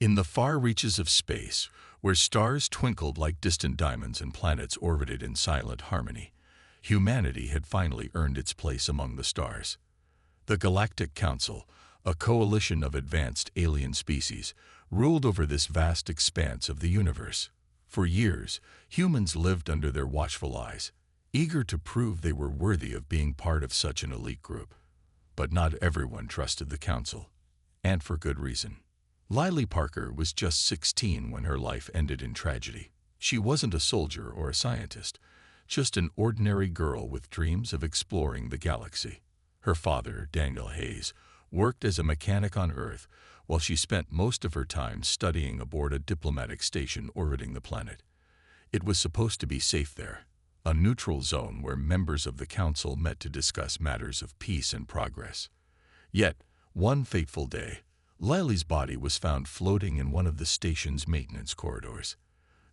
In the far reaches of space, where stars twinkled like distant diamonds and planets orbited in silent harmony, humanity had finally earned its place among the stars. The Galactic Council, a coalition of advanced alien species, ruled over this vast expanse of the universe. For years, humans lived under their watchful eyes, eager to prove they were worthy of being part of such an elite group. But not everyone trusted the Council, and for good reason. Lily Parker was just 16 when her life ended in tragedy. She wasn't a soldier or a scientist, just an ordinary girl with dreams of exploring the galaxy. Her father, Daniel Hayes, worked as a mechanic on Earth, while she spent most of her time studying aboard a diplomatic station orbiting the planet. It was supposed to be safe there, a neutral zone where members of the Council met to discuss matters of peace and progress. Yet, one fateful day, Lily's body was found floating in one of the station's maintenance corridors.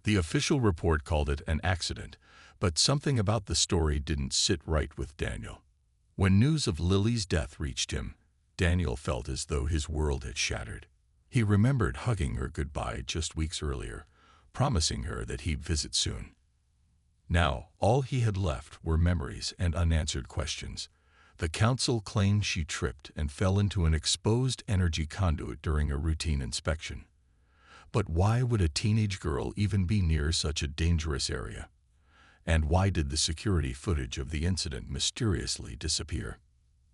The official report called it an accident, but something about the story didn't sit right with Daniel. When news of Lily's death reached him, Daniel felt as though his world had shattered. He remembered hugging her goodbye just weeks earlier, promising her that he'd visit soon. Now, all he had left were memories and unanswered questions. The Council claimed she tripped and fell into an exposed energy conduit during a routine inspection. But why would a teenage girl even be near such a dangerous area? And why did the security footage of the incident mysteriously disappear?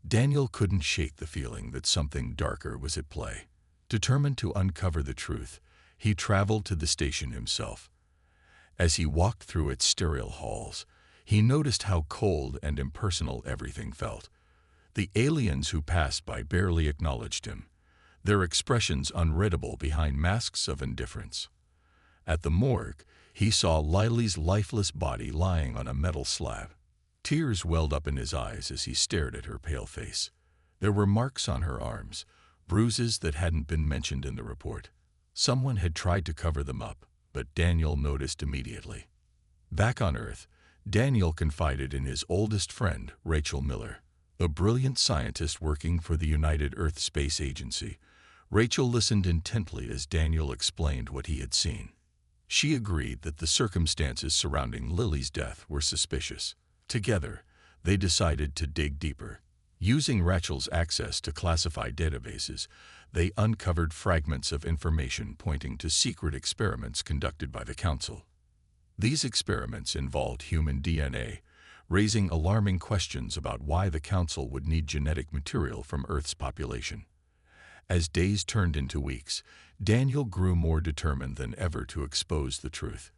Daniel couldn't shake the feeling that something darker was at play. Determined to uncover the truth, he traveled to the station himself. As he walked through its sterile halls, he noticed how cold and impersonal everything felt. The aliens who passed by barely acknowledged him, their expressions unreadable behind masks of indifference. At the morgue, he saw Lily's lifeless body lying on a metal slab. Tears welled up in his eyes as he stared at her pale face. There were marks on her arms, bruises that hadn't been mentioned in the report. Someone had tried to cover them up, but Daniel noticed immediately. Back on Earth, Daniel confided in his oldest friend, Rachel Miller, a brilliant scientist working for the United Earth Space Agency. Rachel listened intently as Daniel explained what he had seen. She agreed that the circumstances surrounding Lily's death were suspicious. Together, they decided to dig deeper. Using Rachel's access to classified databases, they uncovered fragments of information pointing to secret experiments conducted by the Council. These experiments involved human DNA, raising alarming questions about why the Council would need genetic material from Earth's population. As days turned into weeks, Daniel grew more determined than ever to expose the truth.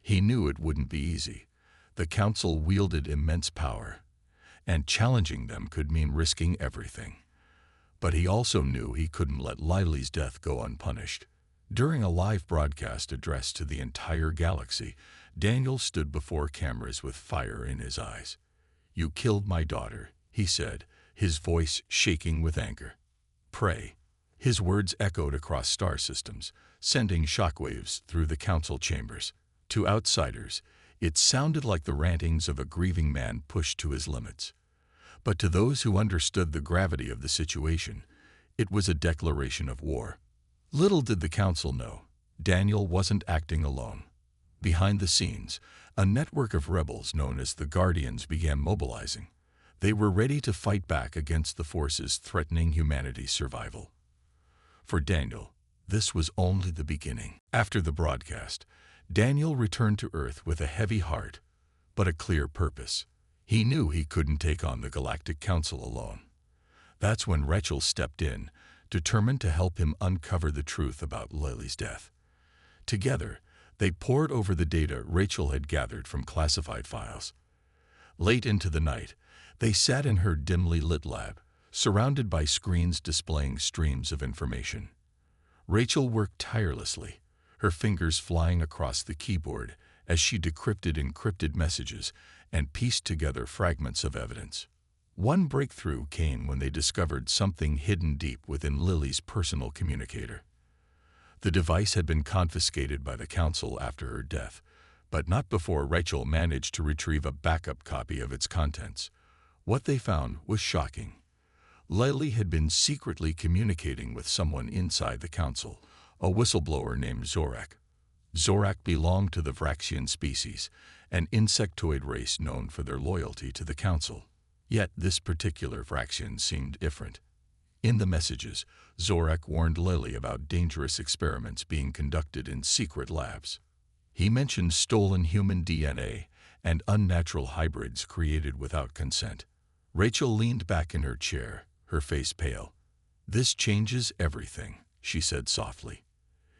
He knew it wouldn't be easy. The Council wielded immense power, and challenging them could mean risking everything. But he also knew he couldn't let Lily's death go unpunished. During a live broadcast addressed to the entire galaxy, Daniel stood before cameras with fire in his eyes. "You killed my daughter," he said, his voice shaking with anger. "Pray." His words echoed across star systems, sending shockwaves through the Council chambers. To outsiders, it sounded like the rantings of a grieving man pushed to his limits. But to those who understood the gravity of the situation, it was a declaration of war. Little did the Council know, Daniel wasn't acting alone. Behind the scenes, a network of rebels known as the Guardians began mobilizing. They were ready to fight back against the forces threatening humanity's survival. For Daniel, this was only the beginning. After the broadcast, Daniel returned to Earth with a heavy heart, but a clear purpose. He knew he couldn't take on the Galactic Council alone. That's when Rachel stepped in, determined to help him uncover the truth about Lily's death. Together, they pored over the data Rachel had gathered from classified files. Late into the night, they sat in her dimly lit lab, surrounded by screens displaying streams of information. Rachel worked tirelessly, her fingers flying across the keyboard as she decrypted encrypted messages and pieced together fragments of evidence. One breakthrough came when they discovered something hidden deep within Lily's personal communicator. The device had been confiscated by the Council after her death, but not before Rachel managed to retrieve a backup copy of its contents. What they found was shocking. Lily had been secretly communicating with someone inside the Council, a whistleblower named Zorak. Zorak belonged to the Vraxian species, an insectoid race known for their loyalty to the Council. Yet this particular Vraxian seemed different. In the messages, Zorak warned Lily about dangerous experiments being conducted in secret labs. He mentioned stolen human DNA and unnatural hybrids created without consent. Rachel leaned back in her chair, her face pale. "This changes everything," she said softly.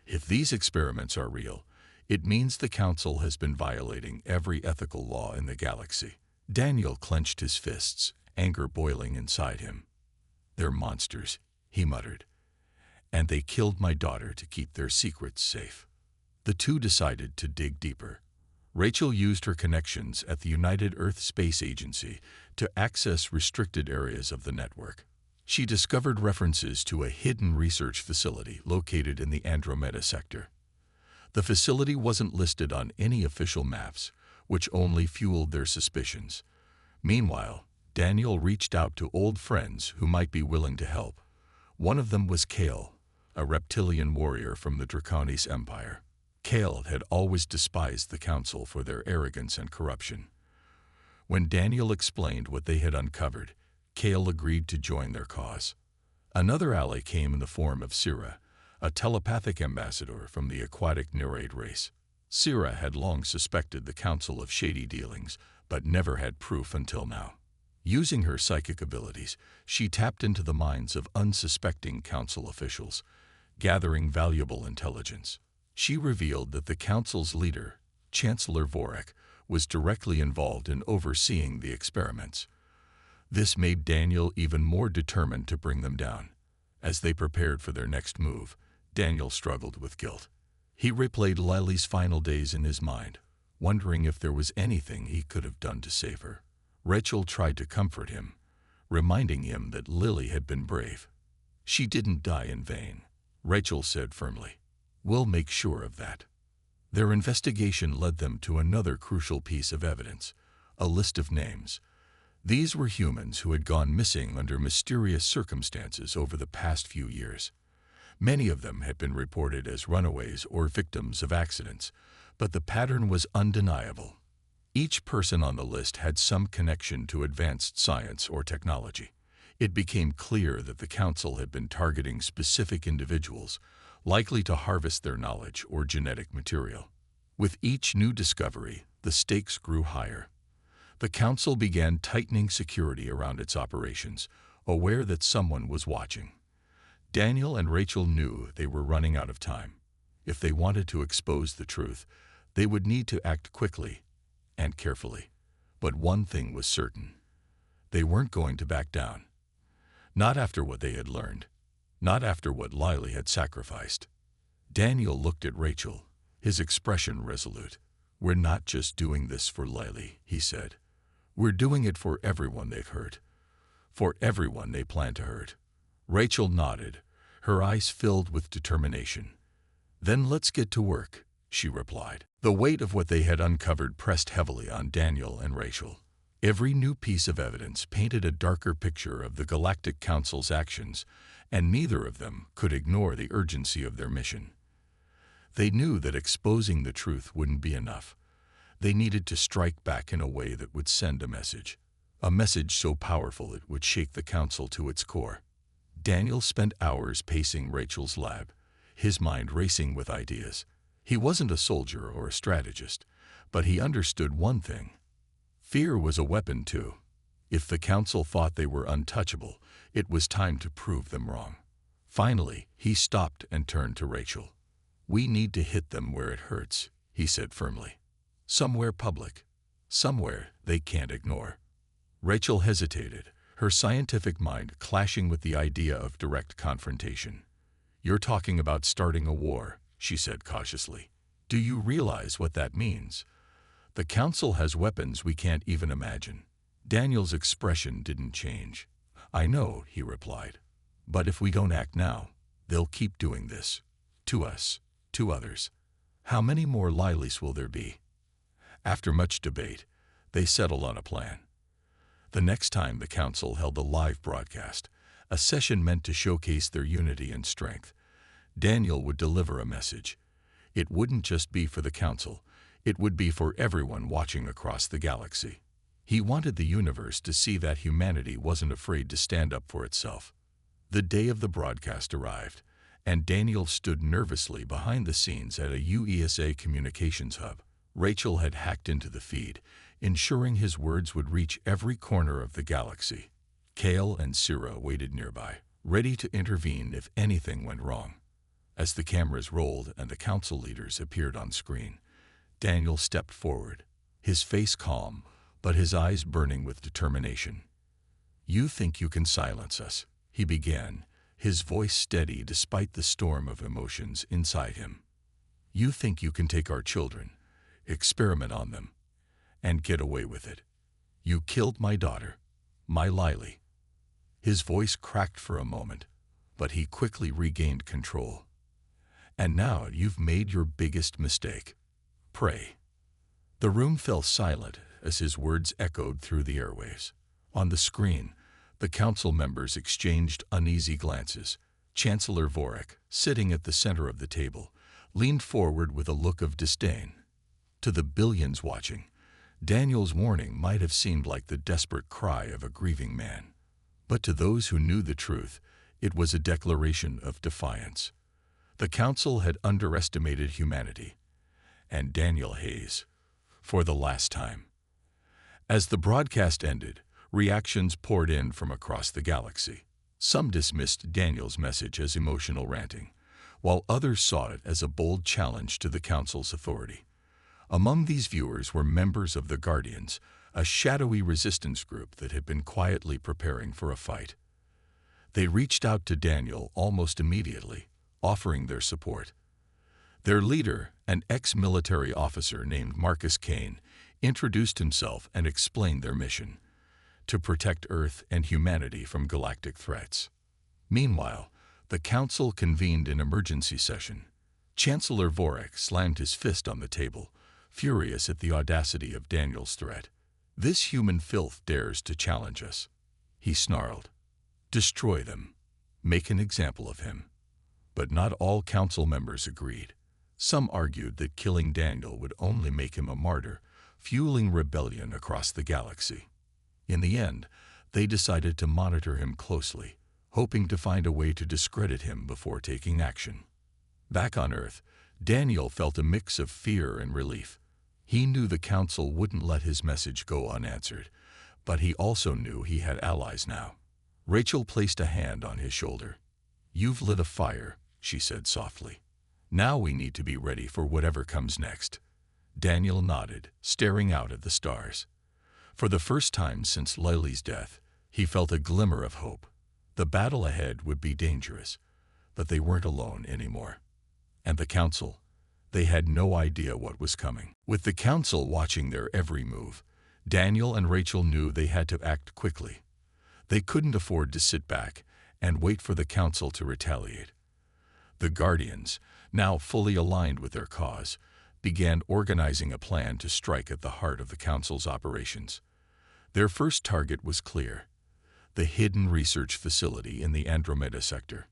"If these experiments are real, it means the Council has been violating every ethical law in the galaxy." Daniel clenched his fists, anger boiling inside him. "They're monsters," he muttered, "and they killed my daughter to keep their secrets safe." The two decided to dig deeper. Rachel used her connections at the United Earth Space Agency to access restricted areas of the network. She discovered references to a hidden research facility located in the Andromeda sector. The facility wasn't listed on any official maps, which only fueled their suspicions. Meanwhile, Daniel reached out to old friends who might be willing to help. One of them was Kale, a reptilian warrior from the Draconis Empire. Kale had always despised the Council for their arrogance and corruption. When Daniel explained what they had uncovered, Kale agreed to join their cause. Another ally came in the form of Sira, a telepathic ambassador from the aquatic Nereid race. Sira had long suspected the Council of shady dealings, but never had proof until now. Using her psychic abilities, she tapped into the minds of unsuspecting Council officials, gathering valuable intelligence. She revealed that the Council's leader, Chancellor Vorak, was directly involved in overseeing the experiments. This made Daniel even more determined to bring them down. As they prepared for their next move, Daniel struggled with guilt. He replayed Lily's final days in his mind, wondering if there was anything he could have done to save her. Rachel tried to comfort him, reminding him that Lily had been brave. "She didn't die in vain," Rachel said firmly. "We'll make sure of that." Their investigation led them to another crucial piece of evidence, a list of names. These were humans who had gone missing under mysterious circumstances over the past few years. Many of them had been reported as runaways or victims of accidents, but the pattern was undeniable. Each person on the list had some connection to advanced science or technology. It became clear that the Council had been targeting specific individuals, likely to harvest their knowledge or genetic material. With each new discovery, the stakes grew higher. The Council began tightening security around its operations, aware that someone was watching. Daniel and Rachel knew they were running out of time. If they wanted to expose the truth, they would need to act quickly and carefully. But one thing was certain. They weren't going to back down. Not after what they had learned. Not after what Lily had sacrificed. Daniel looked at Rachel, his expression resolute. "We're not just doing this for Lily," he said. "We're doing it for everyone they've hurt. For everyone they plan to hurt." Rachel nodded, her eyes filled with determination. "Then let's get to work," she replied. The weight of what they had uncovered pressed heavily on Daniel and Rachel. Every new piece of evidence painted a darker picture of the Galactic Council's actions, and neither of them could ignore the urgency of their mission. They knew that exposing the truth wouldn't be enough. They needed to strike back in a way that would send a message so powerful it would shake the Council to its core. Daniel spent hours pacing Rachel's lab, his mind racing with ideas. He wasn't a soldier or a strategist, but he understood one thing. Fear was a weapon too. If the Council thought they were untouchable, it was time to prove them wrong. Finally, he stopped and turned to Rachel. "We need to hit them where it hurts," he said firmly. "Somewhere public. Somewhere they can't ignore." Rachel hesitated, her scientific mind clashing with the idea of direct confrontation. "You're talking about starting a war," she said cautiously. "Do you realize what that means? The Council has weapons we can't even imagine." Daniel's expression didn't change. "I know," he replied. "But if we don't act now, they'll keep doing this. To us, to others. How many more Lilies will there be?" After much debate, they settled on a plan. The next time the Council held a live broadcast, a session meant to showcase their unity and strength, Daniel would deliver a message. It wouldn't just be for the Council, it would be for everyone watching across the galaxy. He wanted the universe to see that humanity wasn't afraid to stand up for itself. The day of the broadcast arrived, and Daniel stood nervously behind the scenes at a UESA communications hub. Rachel had hacked into the feed, ensuring his words would reach every corner of the galaxy. Kale and Syrah waited nearby, ready to intervene if anything went wrong. As the cameras rolled and the council leaders appeared on screen, Daniel stepped forward, his face calm, but his eyes burning with determination. "You think you can silence us," he began, his voice steady despite the storm of emotions inside him. "You think you can take our children, experiment on them, and get away with it. You killed my daughter, my Lily." His voice cracked for a moment, but he quickly regained control. "And now you've made your biggest mistake. Pray." The room fell silent as his words echoed through the airwaves. On the screen, the council members exchanged uneasy glances. Chancellor Vorik, sitting at the center of the table, leaned forward with a look of disdain. To the billions watching, Daniel's warning might have seemed like the desperate cry of a grieving man. But to those who knew the truth, it was a declaration of defiance. The council had underestimated humanity, and Daniel Hayes, for the last time. As the broadcast ended, reactions poured in from across the galaxy. Some dismissed Daniel's message as emotional ranting, while others saw it as a bold challenge to the council's authority. Among these viewers were members of the Guardians, a shadowy resistance group that had been quietly preparing for a fight. They reached out to Daniel almost immediately, offering their support. Their leader, an ex-military officer named Marcus Kane, introduced himself and explained their mission: to protect Earth and humanity from galactic threats. Meanwhile, the Council convened an emergency session. Chancellor Vorik slammed his fist on the table, furious at the audacity of Daniel's threat. "This human filth dares to challenge us," he snarled. "Destroy them. Make an example of him." But not all council members agreed. Some argued that killing Daniel would only make him a martyr, fueling rebellion across the galaxy. In the end, they decided to monitor him closely, hoping to find a way to discredit him before taking action. Back on Earth, Daniel felt a mix of fear and relief. He knew the council wouldn't let his message go unanswered, but he also knew he had allies now. Rachel placed a hand on his shoulder. "You've lit a fire," she said softly. "Now we need to be ready for whatever comes next." Daniel nodded, staring out at the stars. For the first time since Lily's death, he felt a glimmer of hope. The battle ahead would be dangerous, but they weren't alone anymore. And the council? They had no idea what was coming. With the council watching their every move, Daniel and Rachel knew they had to act quickly. They couldn't afford to sit back and wait for the council to retaliate. The Guardians, now fully aligned with their cause, began organizing a plan to strike at the heart of the council's operations. Their first target was clear: the hidden research facility in the Andromeda sector.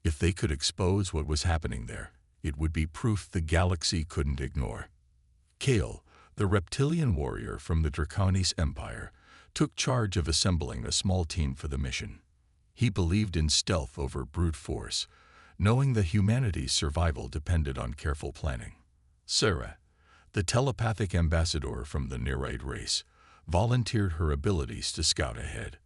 If they could expose what was happening there, it would be proof the galaxy couldn't ignore. Kale, the reptilian warrior from the Draconis Empire, took charge of assembling a small team for the mission. He believed in stealth over brute force, knowing that humanity's survival depended on careful planning. Syrah, the telepathic ambassador from the Nereid race, volunteered her abilities to scout ahead.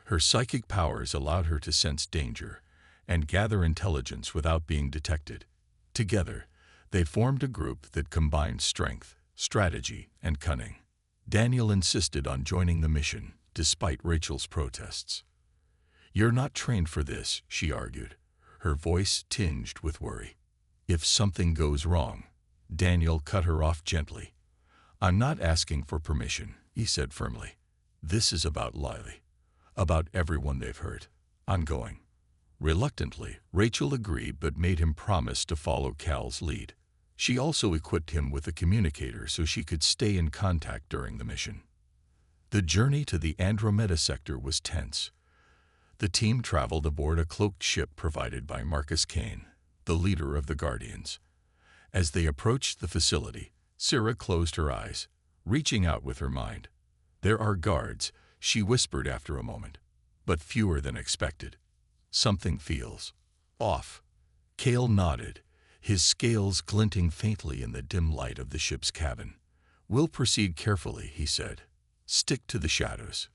Her psychic powers allowed her to sense danger and gather intelligence without being detected. Together, they formed a group that combined strength, strategy, and cunning. Daniel insisted on joining the mission, despite Rachel's protests. "You're not trained for this," she argued, her voice tinged with worry. "If something goes wrong," Daniel cut her off gently. "I'm not asking for permission," he said firmly. "This is about Lily, about everyone they've hurt. I'm going." Reluctantly, Rachel agreed but made him promise to follow Cal's lead. She also equipped him with a communicator so she could stay in contact during the mission. The journey to the Andromeda sector was tense. The team traveled aboard a cloaked ship provided by Marcus Kane, the leader of the Guardians. As they approached the facility, Syrah closed her eyes, reaching out with her mind. "There are guards," she whispered after a moment, "but fewer than expected. Something feels off." Kale nodded, his scales glinting faintly in the dim light of the ship's cabin. "We'll proceed carefully," he said. "Stick to the shadows."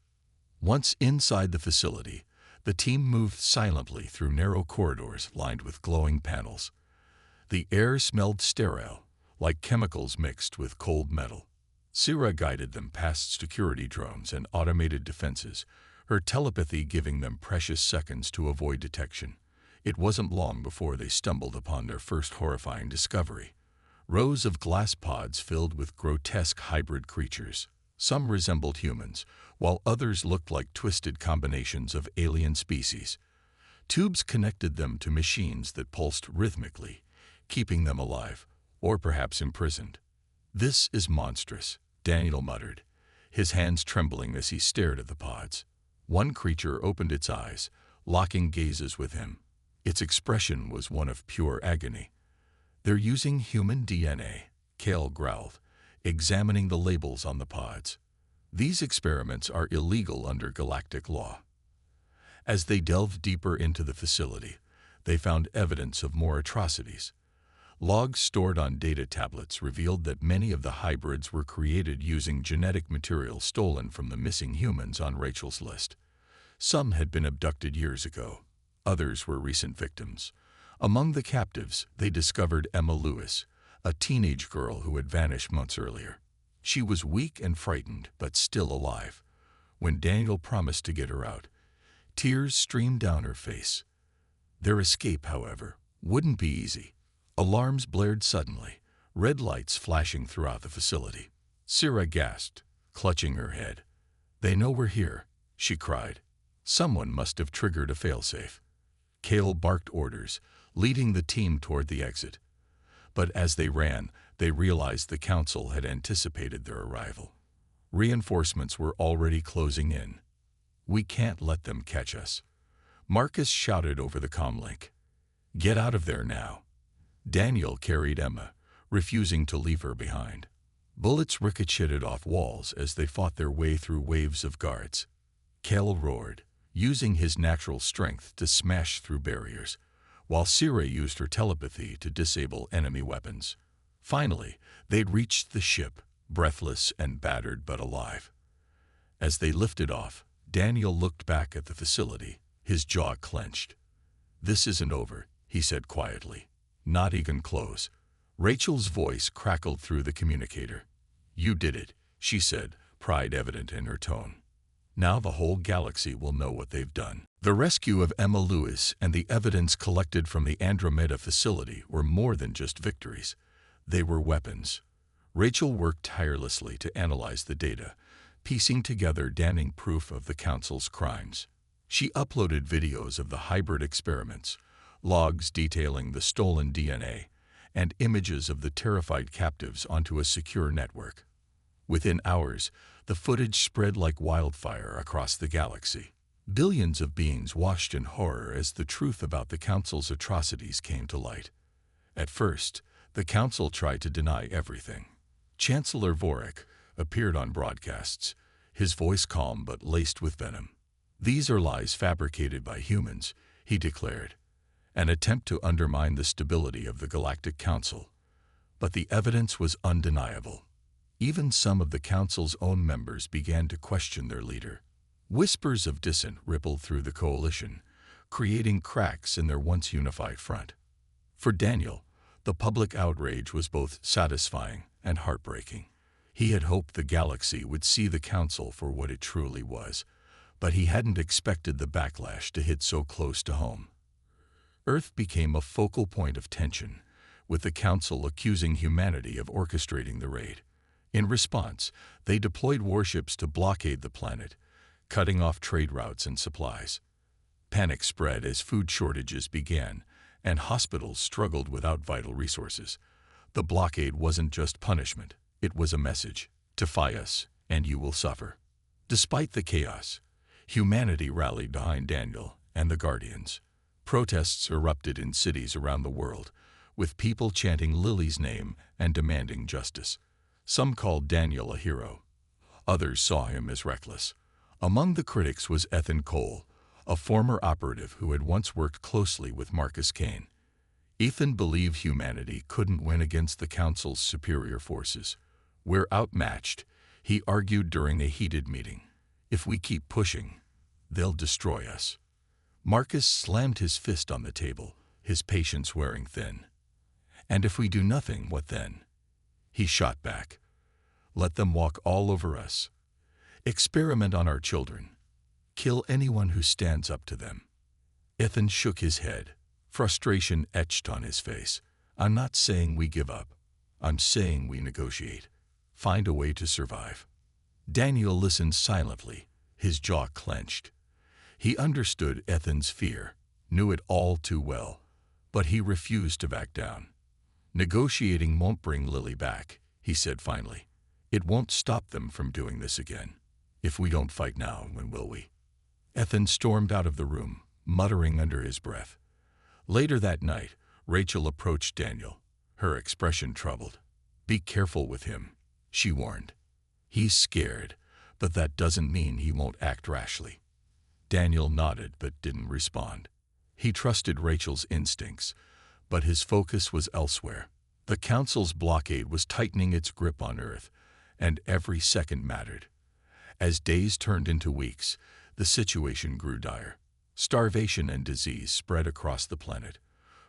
Once inside the facility, the team moved silently through narrow corridors lined with glowing panels. The air smelled sterile, like chemicals mixed with cold metal. Syrah guided them past security drones and automated defenses, her telepathy giving them precious seconds to avoid detection. It wasn't long before they stumbled upon their first horrifying discovery. Rows of glass pods filled with grotesque hybrid creatures. Some resembled humans, while others looked like twisted combinations of alien species. Tubes connected them to machines that pulsed rhythmically, keeping them alive, or perhaps imprisoned. "This is monstrous," Daniel muttered, his hands trembling as he stared at the pods. One creature opened its eyes, locking gazes with him. Its expression was one of pure agony. "They're using human DNA," Kale growled, examining the labels on the pods. "These experiments are illegal under galactic law." As they delved deeper into the facility, they found evidence of more atrocities. Logs stored on data tablets revealed that many of the hybrids were created using genetic material stolen from the missing humans on Rachel's list. Some had been abducted years ago. Others were recent victims. Among the captives, they discovered Emma Lewis, a teenage girl who had vanished months earlier. She was weak and frightened, but still alive. When Daniel promised to get her out, tears streamed down her face. Their escape, however, wouldn't be easy. Alarms blared suddenly, red lights flashing throughout the facility. Syrah gasped, clutching her head. "They know we're here," she cried. Someone must have triggered a failsafe. Kale barked orders, leading the team toward the exit. But as they ran, they realized the council had anticipated their arrival. Reinforcements were already closing in. "We can't let them catch us," Marcus shouted over the comlink. "Get out of there now." Daniel carried Emma, refusing to leave her behind. Bullets ricocheted off walls as they fought their way through waves of guards. Kale roared, using his natural strength to smash through barriers, while Syrah used her telepathy to disable enemy weapons. Finally, they'd reached the ship, breathless and battered but alive. As they lifted off, Daniel looked back at the facility, his jaw clenched. "This isn't over," he said quietly. "Not even close." Rachel's voice crackled through the communicator. "You did it," she said, pride evident in her tone. "Now the whole galaxy will know what they've done." The rescue of Emma Lewis and the evidence collected from the Andromeda facility were more than just victories. They were weapons. Rachel worked tirelessly to analyze the data, piecing together damning proof of the Council's crimes. She uploaded videos of the hybrid experiments, logs detailing the stolen DNA, and images of the terrified captives onto a secure network. Within hours, the footage spread like wildfire across the galaxy. Billions of beings watched in horror as the truth about the Council's atrocities came to light. At first, the Council tried to deny everything. Chancellor Vorik appeared on broadcasts, his voice calm but laced with venom. "These are lies fabricated by humans," he declared, an attempt to undermine the stability of the Galactic Council. But the evidence was undeniable. Even some of the Council's own members began to question their leader. Whispers of dissent rippled through the coalition, creating cracks in their once unified front. For Daniel, the public outrage was both satisfying and heartbreaking. He had hoped the galaxy would see the Council for what it truly was, but he hadn't expected the backlash to hit so close to home. Earth became a focal point of tension, with the Council accusing humanity of orchestrating the raid. In response, they deployed warships to blockade the planet, cutting off trade routes and supplies. Panic spread as food shortages began, and hospitals struggled without vital resources. The blockade wasn't just punishment, it was a message: defy us, and you will suffer. Despite the chaos, humanity rallied behind Daniel and the Guardians. Protests erupted in cities around the world, with people chanting Lily's name and demanding justice. Some called Daniel a hero. Others saw him as reckless. Among the critics was Ethan Cole, a former operative who had once worked closely with Marcus Kane. Ethan believed humanity couldn't win against the Council's superior forces. "We're outmatched," he argued during a heated meeting. "If we keep pushing, they'll destroy us." Marcus slammed his fist on the table, his patience wearing thin. "And if we do nothing, what then?" He shot back. "Let them walk all over us. Experiment on our children. Kill anyone who stands up to them." Ethan shook his head, frustration etched on his face. "I'm not saying we give up. I'm saying we negotiate. Find a way to survive." Daniel listened silently, his jaw clenched. He understood Ethan's fear, knew it all too well, but he refused to back down. "Negotiating won't bring Lily back," he said finally. "It won't stop them from doing this again. If we don't fight now, when will we?" Ethan stormed out of the room, muttering under his breath. Later that night, Rachel approached Daniel, her expression troubled. "Be careful with him," she warned. "He's scared, but that doesn't mean he won't act rashly." Daniel nodded but didn't respond. He trusted Rachel's instincts, but his focus was elsewhere. The Council's blockade was tightening its grip on Earth, and every second mattered. As days turned into weeks, the situation grew dire. Starvation and disease spread across the planet,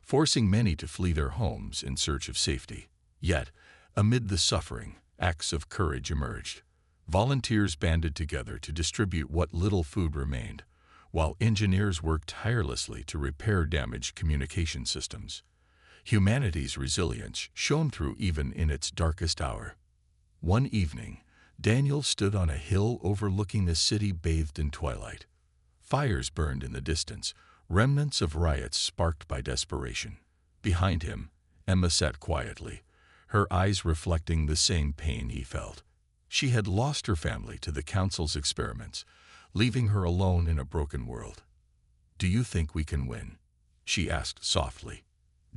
forcing many to flee their homes in search of safety. Yet, amid the suffering, acts of courage emerged. Volunteers banded together to distribute what little food remained, while engineers worked tirelessly to repair damaged communication systems. Humanity's resilience shone through even in its darkest hour. One evening, Daniel stood on a hill overlooking the city bathed in twilight. Fires burned in the distance, remnants of riots sparked by desperation. Behind him, Emma sat quietly, her eyes reflecting the same pain he felt. She had lost her family to the Council's experiments, leaving her alone in a broken world. "Do you think we can win?" she asked softly.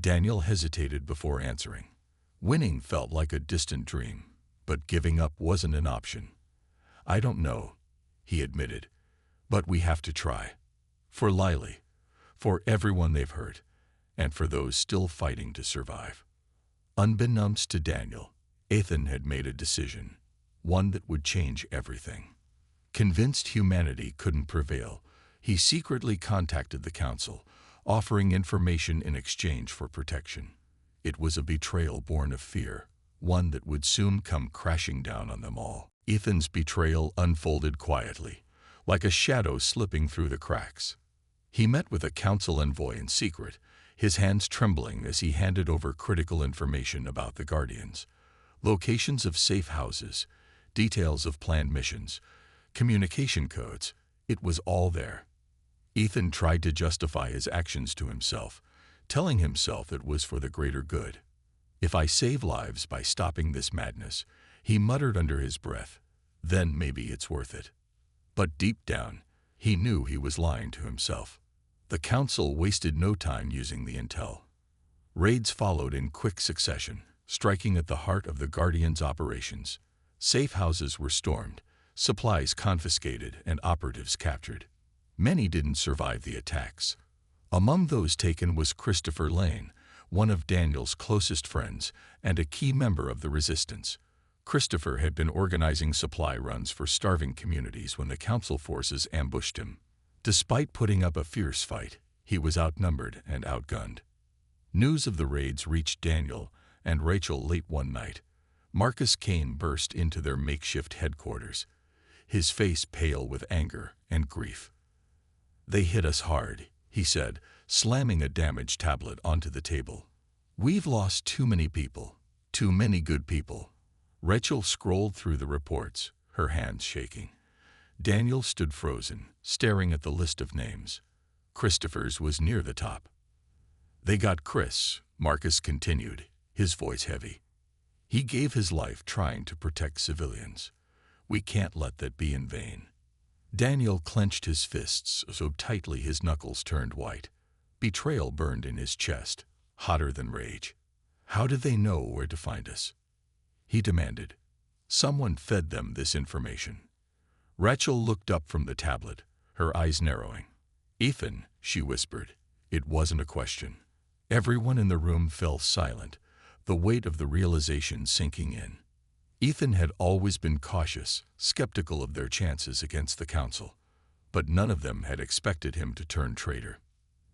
Daniel hesitated before answering. Winning felt like a distant dream, but giving up wasn't an option. "I don't know," he admitted, "but we have to try. For Lily, for everyone they've hurt, and for those still fighting to survive." Unbeknownst to Daniel, Ethan had made a decision, one that would change everything. Convinced humanity couldn't prevail, he secretly contacted the Council, offering information in exchange for protection. It was a betrayal born of fear, one that would soon come crashing down on them all. Ethan's betrayal unfolded quietly, like a shadow slipping through the cracks. He met with a Council envoy in secret, his hands trembling as he handed over critical information about the Guardians. Locations of safe houses, details of planned missions, communication codes, it was all there. Ethan tried to justify his actions to himself, telling himself it was for the greater good. "If I save lives by stopping this madness," he muttered under his breath, "then maybe it's worth it." But deep down, he knew he was lying to himself. The Council wasted no time using the intel. Raids followed in quick succession, striking at the heart of the Guardians' operations. Safe houses were stormed, supplies confiscated, and operatives captured. Many didn't survive the attacks. Among those taken was Christopher Lane, one of Daniel's closest friends and a key member of the resistance. Christopher had been organizing supply runs for starving communities when the Council forces ambushed him. Despite putting up a fierce fight, he was outnumbered and outgunned. News of the raids reached Daniel and Rachel late one night. Marcus Kane burst into their makeshift headquarters, his face pale with anger and grief. "They hit us hard," he said, slamming a damaged tablet onto the table. "We've lost too many people, too many good people." Rachel scrolled through the reports, her hands shaking. Daniel stood frozen, staring at the list of names. Christopher's was near the top. "They got Chris," Marcus continued, his voice heavy. "He gave his life trying to protect civilians. We can't let that be in vain." Daniel clenched his fists so tightly his knuckles turned white. Betrayal burned in his chest, hotter than rage. How did they know where to find us? He demanded. Someone fed them this information. Rachel looked up from the tablet, her eyes narrowing. Ethan, she whispered. It wasn't a question. Everyone in the room fell silent, the weight of the realization sinking in. Ethan had always been cautious, skeptical of their chances against the Council, but none of them had expected him to turn traitor.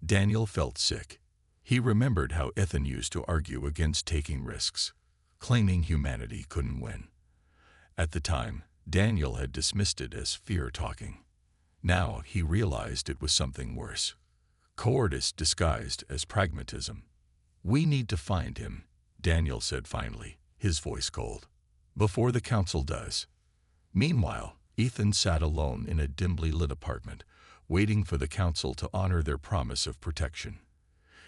Daniel felt sick. He remembered how Ethan used to argue against taking risks, claiming humanity couldn't win. At the time, Daniel had dismissed it as fear-talking. Now he realized it was something worse. Cowardice disguised as pragmatism. "We need to find him," Daniel said finally, his voice cold. "Before the Council does." Meanwhile, Ethan sat alone in a dimly lit apartment, waiting for the Council to honor their promise of protection.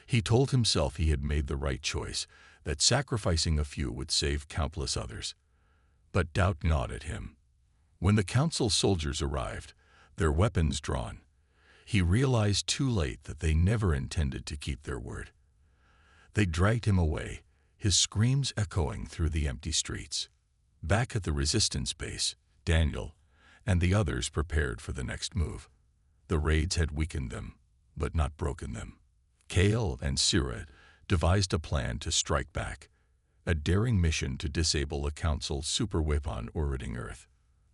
He told himself he had made the right choice, that sacrificing a few would save countless others. But doubt gnawed at him. When the Council soldiers arrived, their weapons drawn, he realized too late that they never intended to keep their word. They dragged him away, his screams echoing through the empty streets. Back at the Resistance base, Daniel and the others prepared for the next move. The raids had weakened them, but not broken them. Kale and Syrah devised a plan to strike back, a daring mission to disable a Council superweapon orbiting Earth.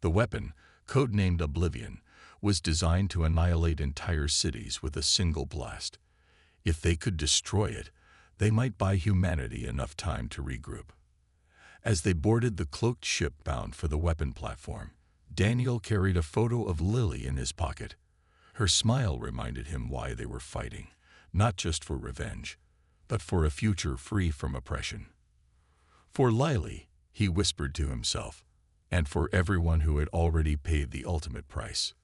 The weapon, codenamed Oblivion, was designed to annihilate entire cities with a single blast. If they could destroy it, they might buy humanity enough time to regroup. As they boarded the cloaked ship bound for the weapon platform, Daniel carried a photo of Lily in his pocket. Her smile reminded him why they were fighting, not just for revenge, but for a future free from oppression. For Lily, he whispered to himself, and for everyone who had already paid the ultimate price.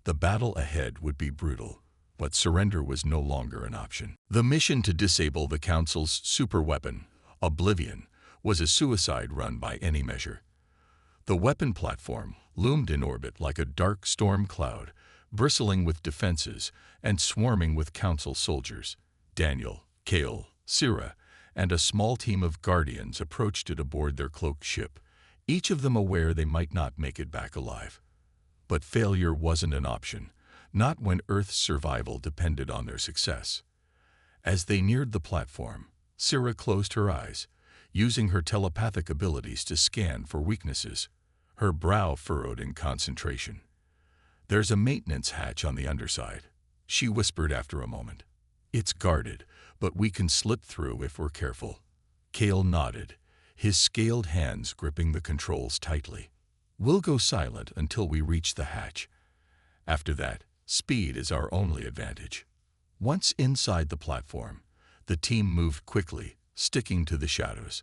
The battle ahead would be brutal, but surrender was no longer an option. The mission to disable the Council's superweapon, Oblivion, was a suicide run by any measure. The weapon platform loomed in orbit like a dark storm cloud, bristling with defenses and swarming with Council soldiers. Daniel, Kale, Syrah, and a small team of Guardians approached it aboard their cloaked ship, each of them aware they might not make it back alive. But failure wasn't an option, not when Earth's survival depended on their success. As they neared the platform, Syrah closed her eyes, using her telepathic abilities to scan for weaknesses, her brow furrowed in concentration. "There's a maintenance hatch on the underside," she whispered after a moment. "It's guarded, but we can slip through if we're careful." Kale nodded, his scaled hands gripping the controls tightly. "We'll go silent until we reach the hatch. After that, speed is our only advantage." Once inside the platform, the team moved quickly, sticking to the shadows.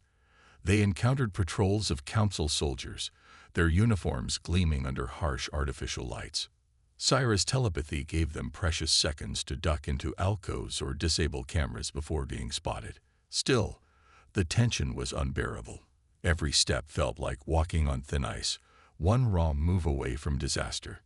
They encountered patrols of Council soldiers, their uniforms gleaming under harsh artificial lights. Syrah's telepathy gave them precious seconds to duck into alcoves or disable cameras before being spotted. Still, the tension was unbearable. Every step felt like walking on thin ice, one wrong move away from disaster.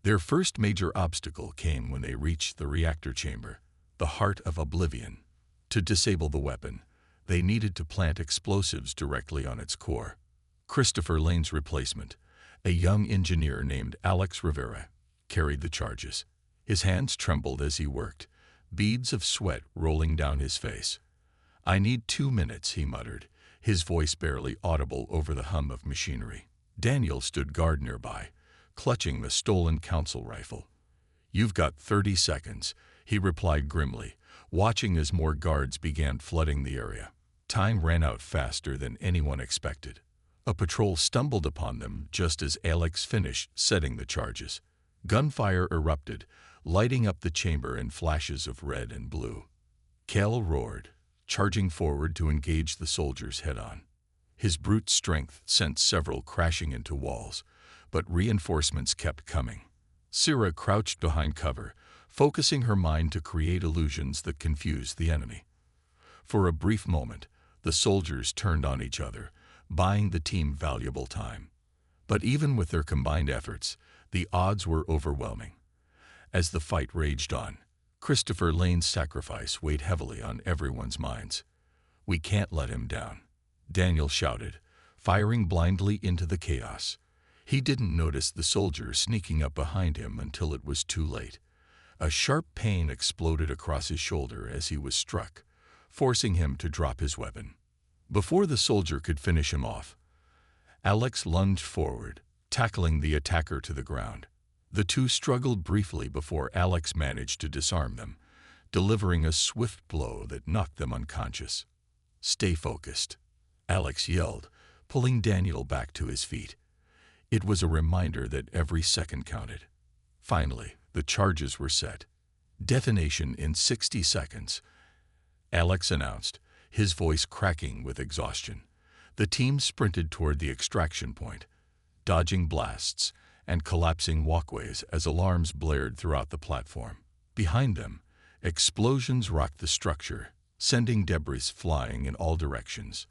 Their first major obstacle came when they reached the reactor chamber, the heart of Oblivion. To disable the weapon, they needed to plant explosives directly on its core. Christopher Lane's replacement, a young engineer named Alex Rivera, carried the charges. His hands trembled as he worked, beads of sweat rolling down his face. "I need 2 minutes," he muttered, his voice barely audible over the hum of machinery. Daniel stood guard nearby, clutching the stolen Council rifle. "You've got 30 seconds, he replied grimly, watching as more guards began flooding the area. Time ran out faster than anyone expected. A patrol stumbled upon them just as Alex finished setting the charges. Gunfire erupted, lighting up the chamber in flashes of red and blue. Kale roared, charging forward to engage the soldiers head-on. His brute strength sent several crashing into walls, but reinforcements kept coming. Syrah crouched behind cover, focusing her mind to create illusions that confused the enemy. For a brief moment, the soldiers turned on each other, buying the team valuable time. But even with their combined efforts, the odds were overwhelming. As the fight raged on, Christopher Lane's sacrifice weighed heavily on everyone's minds. "We can't let him down," Daniel shouted, firing blindly into the chaos. He didn't notice the soldier sneaking up behind him until it was too late. A sharp pain exploded across his shoulder as he was struck, forcing him to drop his weapon. Before the soldier could finish him off, Alex lunged forward, tackling the attacker to the ground. The two struggled briefly before Alex managed to disarm them, delivering a swift blow that knocked them unconscious. "Stay focused," Alex yelled, pulling Daniel back to his feet. It was a reminder that every second counted. Finally, the charges were set. "Detonation in 60 seconds," Alex announced, his voice cracking with exhaustion. The team sprinted toward the extraction point, dodging blasts and collapsing walkways as alarms blared throughout the platform. Behind them, explosions rocked the structure, sending debris flying in all directions.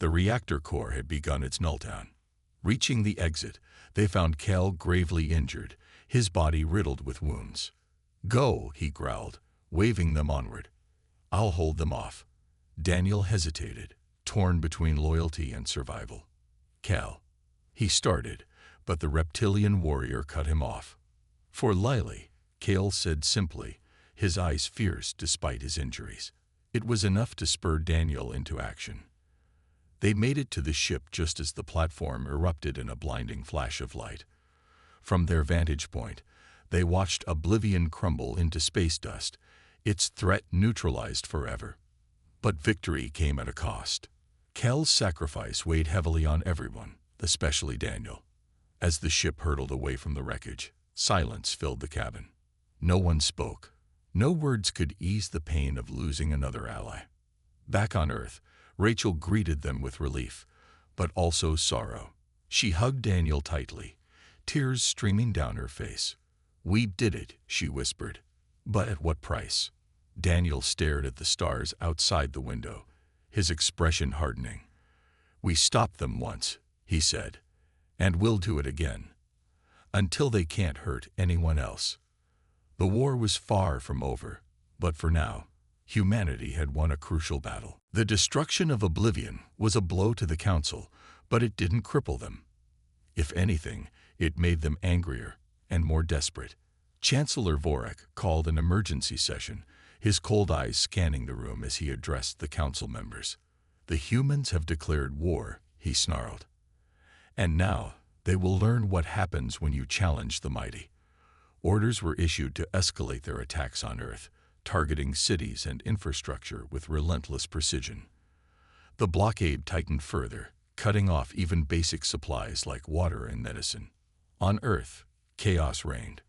The reactor core had begun its meltdown. Reaching the exit, they found Cal gravely injured, his body riddled with wounds. "Go," he growled, waving them onward. "I'll hold them off." Daniel hesitated, torn between loyalty and survival. "Cal," he started, but the reptilian warrior cut him off. "For Lily," Cal said simply, his eyes fierce despite his injuries. It was enough to spur Daniel into action. They made it to the ship just as the platform erupted in a blinding flash of light. From their vantage point, they watched Oblivion crumble into space dust, its threat neutralized forever. But victory came at a cost. Cal's sacrifice weighed heavily on everyone, especially Daniel. As the ship hurtled away from the wreckage, silence filled the cabin. No one spoke. No words could ease the pain of losing another ally. Back on Earth, Rachel greeted them with relief, but also sorrow. She hugged Daniel tightly, tears streaming down her face. "We did it," she whispered. "But at what price?" Daniel stared at the stars outside the window, his expression hardening. "We stopped them once," he said, "and we'll do it again, until they can't hurt anyone else." The war was far from over, but for now, humanity had won a crucial battle. The destruction of Oblivion was a blow to the Council, but it didn't cripple them. If anything, it made them angrier and more desperate. Chancellor Vorak called an emergency session, his cold eyes scanning the room as he addressed the Council members. "The humans have declared war," he snarled. "And now they will learn what happens when you challenge the mighty." Orders were issued to escalate their attacks on Earth, targeting cities and infrastructure with relentless precision. The blockade tightened further, cutting off even basic supplies like water and medicine. On Earth, chaos reigned.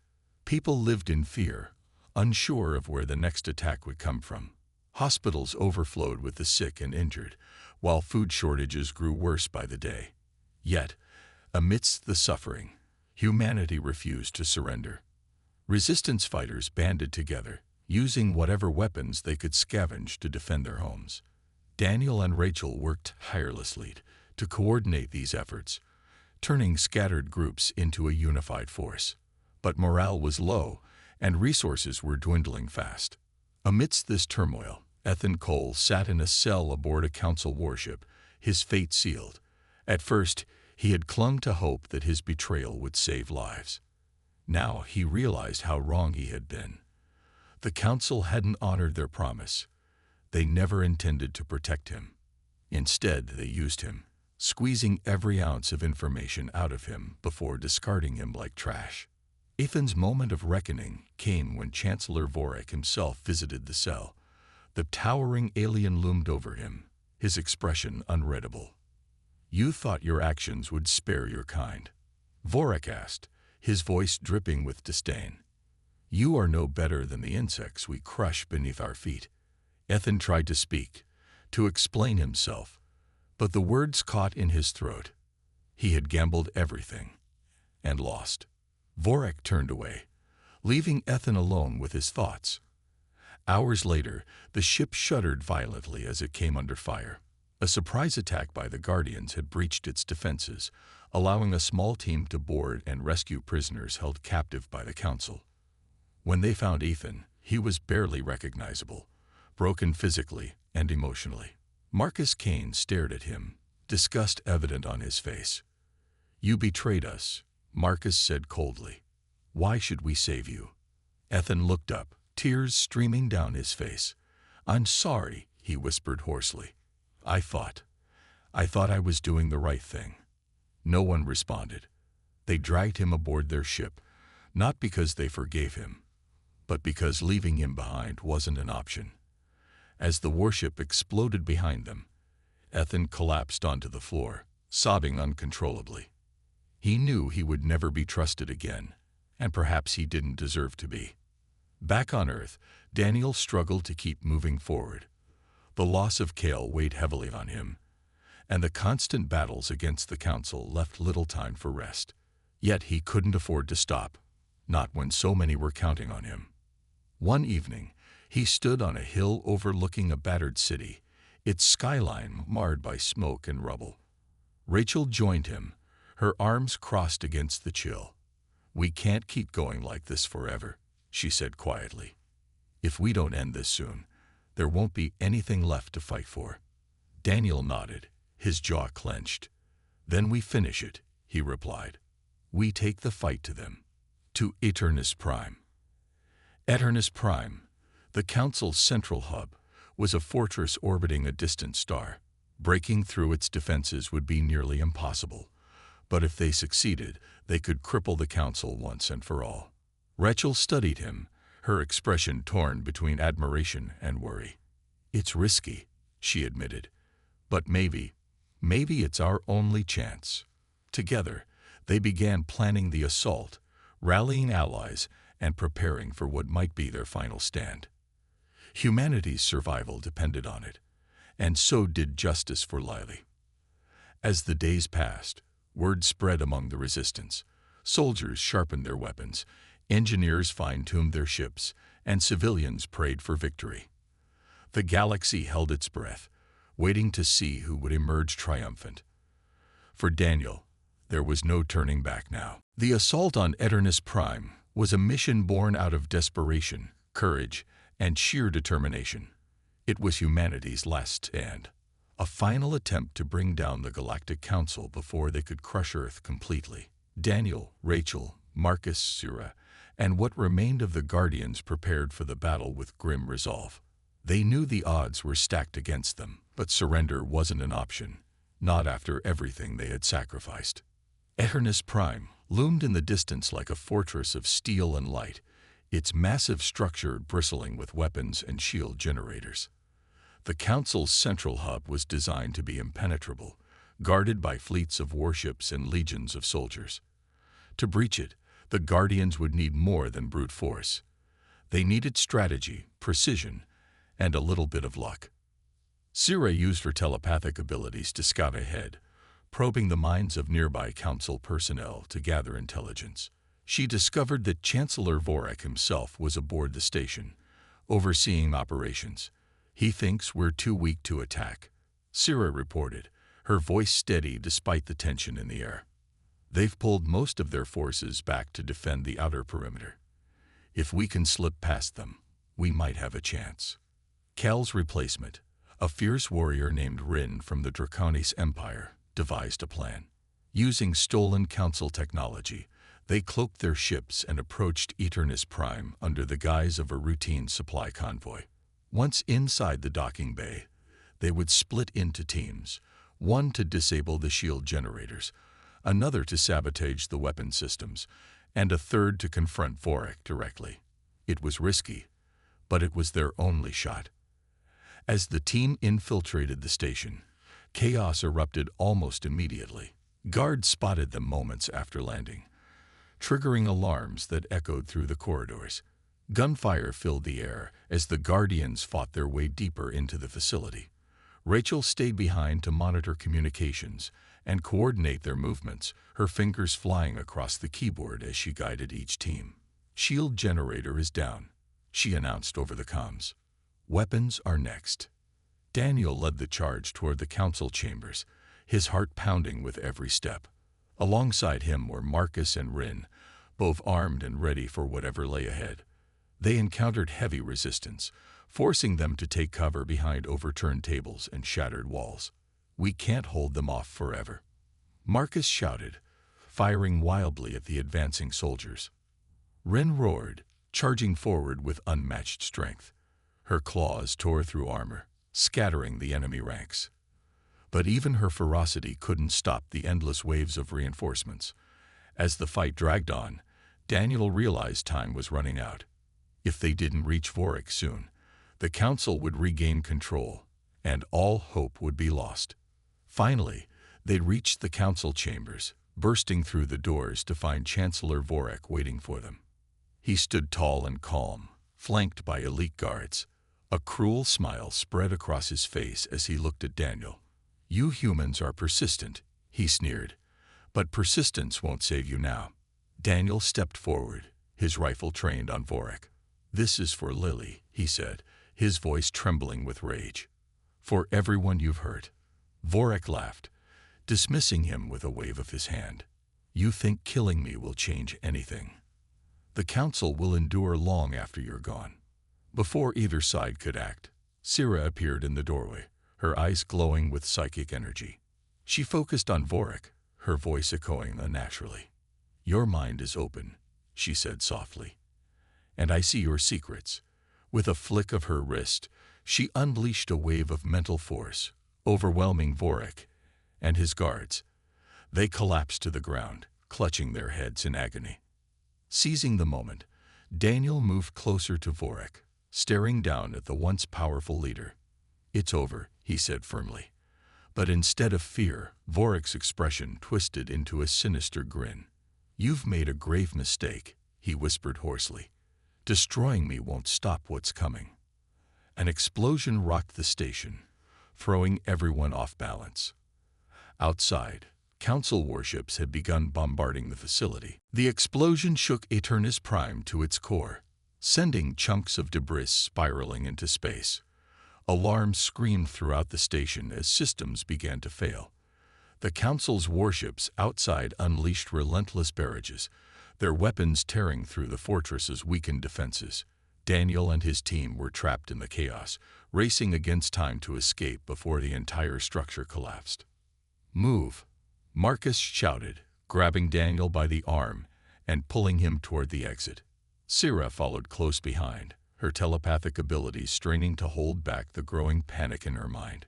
People lived in fear, unsure of where the next attack would come from. Hospitals overflowed with the sick and injured, while food shortages grew worse by the day. Yet, amidst the suffering, humanity refused to surrender. Resistance fighters banded together, using whatever weapons they could scavenge to defend their homes. Daniel and Rachel worked tirelessly to coordinate these efforts, turning scattered groups into a unified force. But morale was low, and resources were dwindling fast. Amidst this turmoil, Ethan Cole sat in a cell aboard a council warship, his fate sealed. At first, he had clung to hope that his betrayal would save lives. Now he realized how wrong he had been. The council hadn't honored their promise. They never intended to protect him. Instead, they used him, squeezing every ounce of information out of him before discarding him like trash. Ethan's moment of reckoning came when Chancellor Vorak himself visited the cell. The towering alien loomed over him, his expression unreadable. "You thought your actions would spare your kind?" Vorak asked, his voice dripping with disdain. "You are no better than the insects we crush beneath our feet." Ethan tried to speak, to explain himself, but the words caught in his throat. He had gambled everything, and lost. Vorak turned away, leaving Ethan alone with his thoughts. Hours later, the ship shuddered violently as it came under fire. A surprise attack by the Guardians had breached its defenses, allowing a small team to board and rescue prisoners held captive by the Council. When they found Ethan, He was barely recognizable, broken physically and emotionally. Marcus Kane stared at him, disgust evident on his face. "You betrayed us," Marcus said coldly. "Why should we save you?" Ethan looked up, tears streaming down his face. "I'm sorry," he whispered hoarsely. I thought I was doing the right thing." No one responded. They dragged him aboard their ship, not because they forgave him, but because leaving him behind wasn't an option. As the warship exploded behind them, Ethan collapsed onto the floor, sobbing uncontrollably. He knew he would never be trusted again, and perhaps he didn't deserve to be. Back on Earth, Daniel struggled to keep moving forward. The loss of Kale weighed heavily on him, and the constant battles against the Council left little time for rest. Yet he couldn't afford to stop, not when so many were counting on him. One evening, he stood on a hill overlooking a battered city, its skyline marred by smoke and rubble. Rachel joined him, her arms crossed against the chill. "We can't keep going like this forever," she said quietly. "If we don't end this soon, there won't be anything left to fight for." Daniel nodded, his jaw clenched. "Then we finish it," he replied. "We take the fight to them, to Eternus Prime." Eternus Prime, the Council's central hub, was a fortress orbiting a distant star. Breaking through its defenses would be nearly impossible, but if they succeeded, they could cripple the Council once and for all. Rachel studied him, her expression torn between admiration and worry. "It's risky," she admitted, "but maybe it's our only chance." Together, they began planning the assault, rallying allies, and preparing for what might be their final stand. Humanity's survival depended on it, and so did justice for Lily. As the days passed, word spread among the resistance. Soldiers sharpened their weapons, engineers fine-tuned their ships, and civilians prayed for victory. The galaxy held its breath, waiting to see who would emerge triumphant. For Daniel, there was no turning back now. The assault on Eternus Prime was a mission born out of desperation, courage, and sheer determination. It was humanity's last stand, a final attempt to bring down the Galactic Council before they could crush Earth completely. Daniel, Rachel, Marcus, Sura, and what remained of the Guardians prepared for the battle with grim resolve. They knew the odds were stacked against them, but surrender wasn't an option, not after everything they had sacrificed. Eternus Prime loomed in the distance like a fortress of steel and light, its massive structure bristling with weapons and shield generators. The Council's central hub was designed to be impenetrable, guarded by fleets of warships and legions of soldiers. To breach it, the Guardians would need more than brute force. They needed strategy, precision, and a little bit of luck. Sira used her telepathic abilities to scout ahead, probing the minds of nearby Council personnel to gather intelligence. She discovered that Chancellor Vorak himself was aboard the station, overseeing operations. "He thinks we're too weak to attack," Sira reported, her voice steady despite the tension in the air. "They've pulled most of their forces back to defend the outer perimeter. If we can slip past them, we might have a chance." Cal's replacement, a fierce warrior named Rin from the Draconis Empire, devised a plan. Using stolen Council technology, they cloaked their ships and approached Eternus Prime under the guise of a routine supply convoy. Once inside the docking bay, they would split into teams, one to disable the shield generators, another to sabotage the weapon systems, and a third to confront Vorak directly. It was risky, but it was their only shot. As the team infiltrated the station, chaos erupted almost immediately. Guards spotted them moments after landing, triggering alarms that echoed through the corridors. Gunfire filled the air as the Guardians fought their way deeper into the facility. Rachel stayed behind to monitor communications and coordinate their movements, her fingers flying across the keyboard as she guided each team. "Shield generator is down," she announced over the comms. "Weapons are next." Daniel led the charge toward the Council chambers, his heart pounding with every step. Alongside him were Marcus and Rin, both armed and ready for whatever lay ahead. They encountered heavy resistance, forcing them to take cover behind overturned tables and shattered walls. "We can't hold them off forever," Marcus shouted, firing wildly at the advancing soldiers. Rin roared, charging forward with unmatched strength. Her claws tore through armor, scattering the enemy ranks. But even her ferocity couldn't stop the endless waves of reinforcements. As the fight dragged on, Daniel realized time was running out. If they didn't reach Vorik soon, the Council would regain control, and all hope would be lost. Finally, they reached the Council chambers, bursting through the doors to find Chancellor Vorik waiting for them. He stood tall and calm, flanked by elite guards. A cruel smile spread across his face as he looked at Daniel. "You humans are persistent," he sneered, "but persistence won't save you now." Daniel stepped forward, his rifle trained on Vorik. "This is for Lily," he said, his voice trembling with rage. "For everyone you've hurt." Vorik laughed, dismissing him with a wave of his hand. "You think killing me will change anything? The Council will endure long after you're gone." Before either side could act, Sira appeared in the doorway, her eyes glowing with psychic energy. She focused on Vorik, her voice echoing unnaturally. "Your mind is open," she said softly, "and I see your secrets." With a flick of her wrist, she unleashed a wave of mental force, overwhelming Vorik and his guards. They collapsed to the ground, clutching their heads in agony. Seizing the moment, Daniel moved closer to Vorik, staring down at the once powerful leader. "It's over," he said firmly. But instead of fear, Vorik's expression twisted into a sinister grin. "You've made a grave mistake," he whispered hoarsely. "Destroying me won't stop what's coming." An explosion rocked the station, throwing everyone off balance. Outside, Council warships had begun bombarding the facility. The explosion shook Eternus Prime to its core, sending chunks of debris spiraling into space. Alarms screamed throughout the station as systems began to fail. The Council's warships outside unleashed relentless barrages, their weapons tearing through the fortress's weakened defenses. Daniel and his team were trapped in the chaos, racing against time to escape before the entire structure collapsed. "Move," Marcus shouted, grabbing Daniel by the arm and pulling him toward the exit. Sira followed close behind, her telepathic abilities straining to hold back the growing panic in her mind.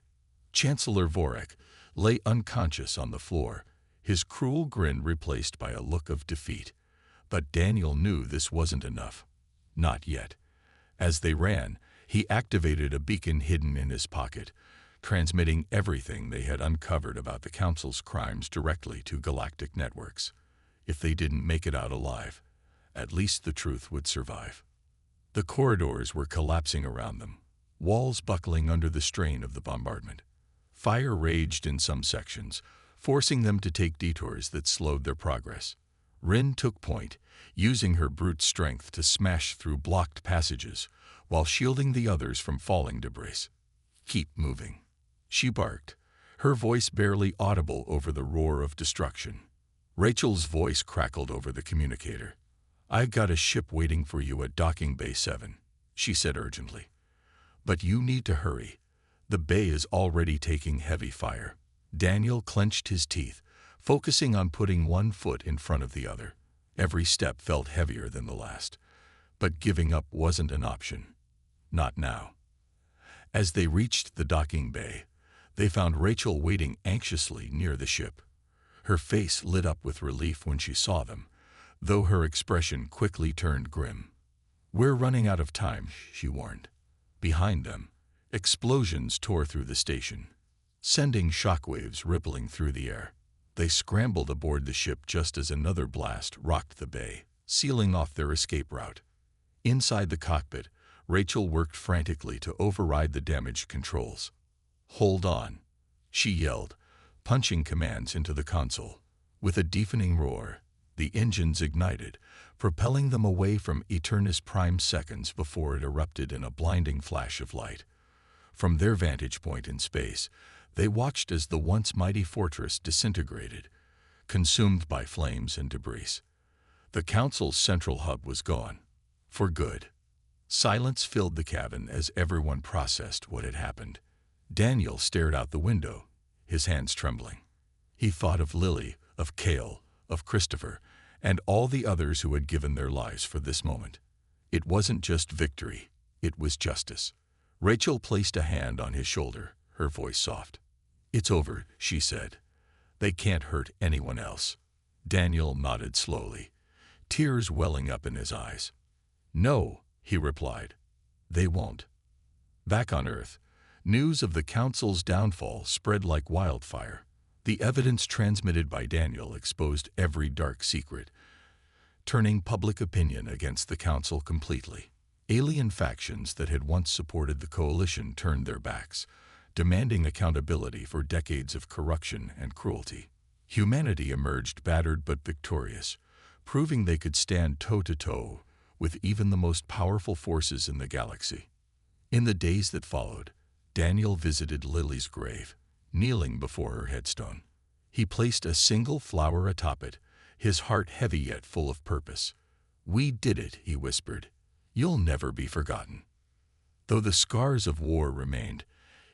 Chancellor Vorik lay unconscious on the floor, his cruel grin replaced by a look of defeat. But Daniel knew this wasn't enough. Not yet. As they ran, he activated a beacon hidden in his pocket, transmitting everything they had uncovered about the Council's crimes directly to galactic networks. If they didn't make it out alive, at least the truth would survive. The corridors were collapsing around them, walls buckling under the strain of the bombardment. Fire raged in some sections, forcing them to take detours that slowed their progress. Rin took point, using her brute strength to smash through blocked passages, while shielding the others from falling debris. "Keep moving," she barked, her voice barely audible over the roar of destruction. Rachel's voice crackled over the communicator. "I've got a ship waiting for you at Docking Bay 7, she said urgently. "But you need to hurry. The bay is already taking heavy fire." Daniel clenched his teeth, focusing on putting one foot in front of the other. Every step felt heavier than the last, but giving up wasn't an option. Not now. As they reached the docking bay, they found Rachel waiting anxiously near the ship. Her face lit up with relief when she saw them, though her expression quickly turned grim. "We're running out of time," she warned. Behind them, explosions tore through the station, sending shockwaves rippling through the air. They scrambled aboard the ship just as another blast rocked the bay, sealing off their escape route. Inside the cockpit, Rachel worked frantically to override the damaged controls. "Hold on," she yelled, punching commands into the console. With a deafening roar, the engines ignited, propelling them away from Eternus Prime seconds before it erupted in a blinding flash of light. From their vantage point in space, they watched as the once mighty fortress disintegrated, consumed by flames and debris. The Council's central hub was gone. For good. Silence filled the cabin as everyone processed what had happened. Daniel stared out the window, his hands trembling. He thought of Lily, of Cale, of Christopher, and all the others who had given their lives for this moment. It wasn't just victory, it was justice. Rachel placed a hand on his shoulder, her voice soft. "It's over," she said. "They can't hurt anyone else." Daniel nodded slowly, tears welling up in his eyes. "No," he replied, "they won't." Back on Earth, news of the Council's downfall spread like wildfire. The evidence transmitted by Daniel exposed every dark secret, turning public opinion against the Council completely. Alien factions that had once supported the Coalition turned their backs, demanding accountability for decades of corruption and cruelty. Humanity emerged battered but victorious, proving they could stand toe-to-toe with even the most powerful forces in the galaxy. In the days that followed, Daniel visited Lily's grave, kneeling before her headstone. He placed a single flower atop it, his heart heavy yet full of purpose. "We did it," he whispered. "You'll never be forgotten." Though the scars of war remained,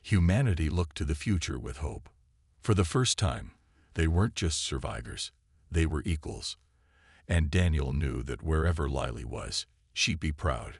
humanity looked to the future with hope. For the first time, they weren't just survivors, they were equals. And Daniel knew that wherever Lily was, she'd be proud.